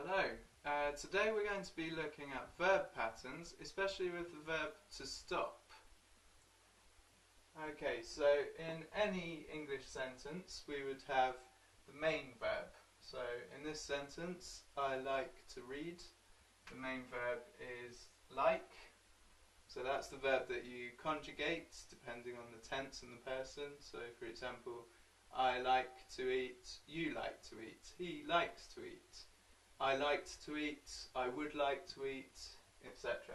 Hello. Today we're going to be looking at verb patterns, especially with the verb to stop. Okay, so in any English sentence we would have the main verb. So in this sentence, I like to read. The main verb is like. So that's the verb that you conjugate depending on the tense and the person. So for example, I like to eat, you like to eat, he likes to eat. I liked to eat, I would like to eat, etc.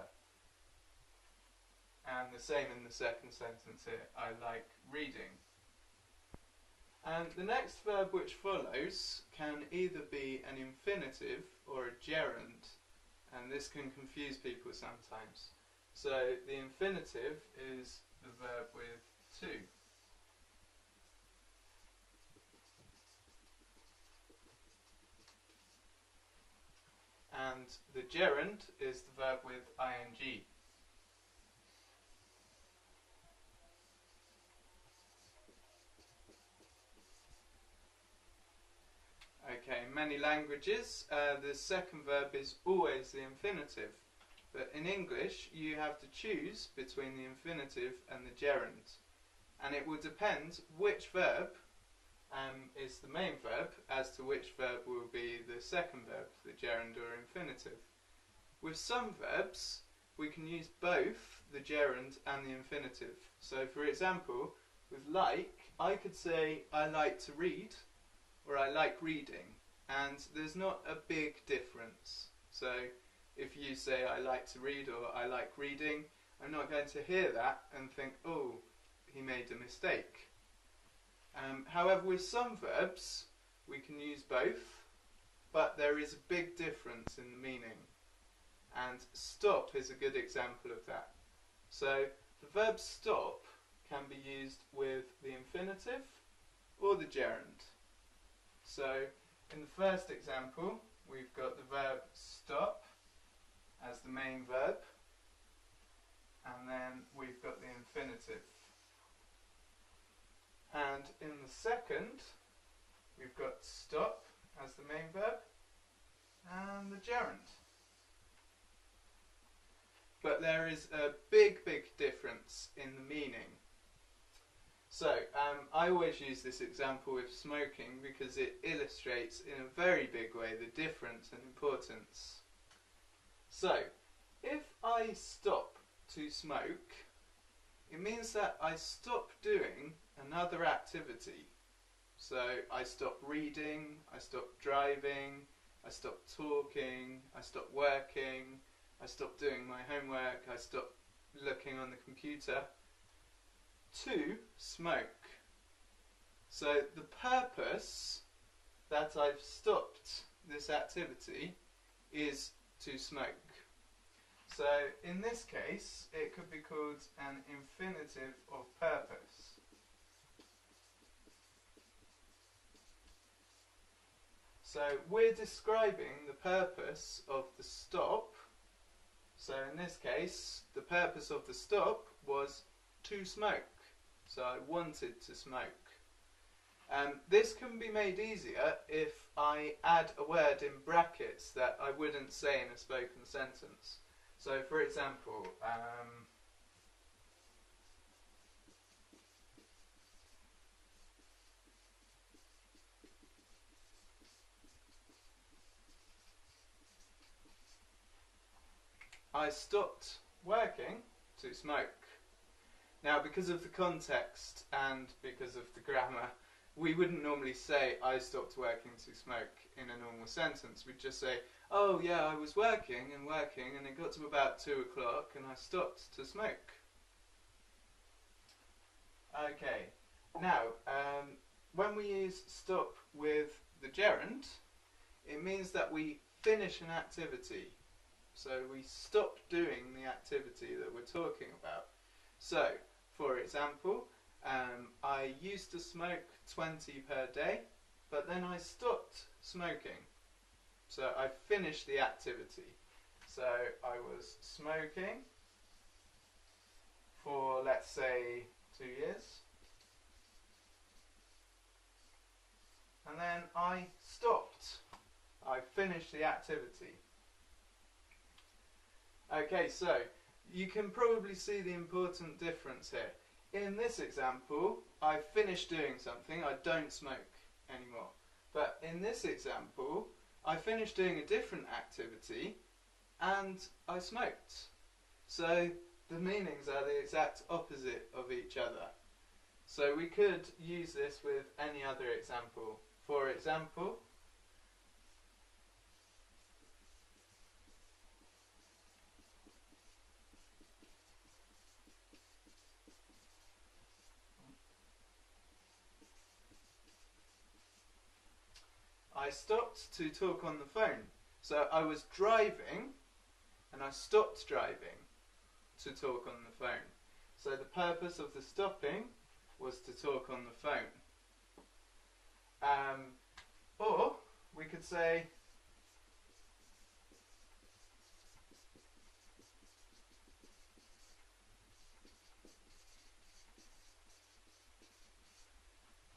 And the same in the second sentence here, I like reading. And the next verb which follows can either be an infinitive or a gerund, and this can confuse people sometimes. So the infinitive is the verb with to. And the gerund is the verb with ing. Okay, in many languages, the second verb is always the infinitive. But in English, you have to choose between the infinitive and the gerund. And it will depend which verb is the main verb as to which verb will be the second verb, the gerund or infinitive. With some verbs, we can use both the gerund and the infinitive. So for example, with like, I could say I like to read or I like reading, and there's not a big difference. So if you say I like to read or I like reading, I'm not going to hear that and think, oh, he made a mistake. However, with some verbs, we can use both, but there is a big difference in the meaning. And stop is a good example of that. So the verb stop can be used with the infinitive or the gerund. So in the first example, we've got the verb stop as the main verb, and then we've got the infinitive. And in the second, we've got stop as the main verb and the gerund. But there is a big difference in the meaning. So I always use this example with smoking because it illustrates in a very big way the difference and importance. So if I stop to smoke, it means that I stop doing another activity. So I stop reading, I stop driving, I stop talking, I stop working, I stop doing my homework, I stop looking on the computer to smoke. So the purpose that I've stopped this activity is to smoke. So in this case, it could be called an infinitive of purpose. So we're describing the purpose of the stop. So in this case, the purpose of the stop was to smoke. So I wanted to smoke. This can be made easier if I add a word in brackets that I wouldn't say in a spoken sentence. So for example, I stopped working to smoke. Now, because of the context and because of the grammar, we wouldn't normally say I stopped working to smoke in a normal sentence. We'd just say, oh yeah, I was working and it got to about 2 o'clock and I stopped to smoke. Okay, now when we use stop with the gerund, it means that we finish an activity. So we stop doing the activity that we're talking about. So, for example, I used to smoke 20 per day, but then I stopped smoking. So I finished the activity. So I was smoking for, let's say, 2 years. And then I stopped. I finish the activity. Okay, so you can probably see the important difference here. In this example, I finished doing something, I don't smoke anymore. But in this example, I finished doing a different activity and I smoked. So the meanings are the exact opposite of each other. So we could use this with any other example. For example, I stopped to talk on the phone. So I was driving and I stopped driving to talk on the phone. So the purpose of the stopping was to talk on the phone. Or we could say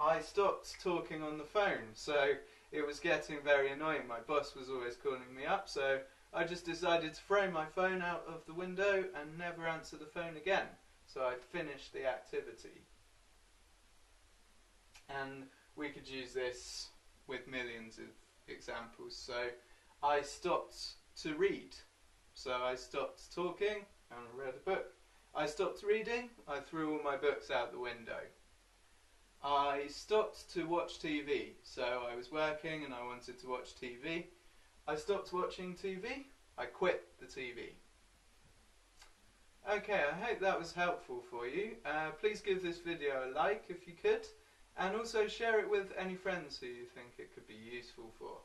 I stopped talking on the phone. So it was getting very annoying. My boss was always calling me up, so I just decided to throw my phone out of the window and never answer the phone again. So I finished the activity. And we could use this with millions of examples. So I stopped to read. So I stopped talking and read a book. I stopped reading, I threw all my books out the window. I stopped to watch TV. So I was working and I wanted to watch TV. I stopped watching TV, I quit the TV. Okay, I hope that was helpful for you. Please give this video a like if you could, and also share it with any friends who you think it could be useful for.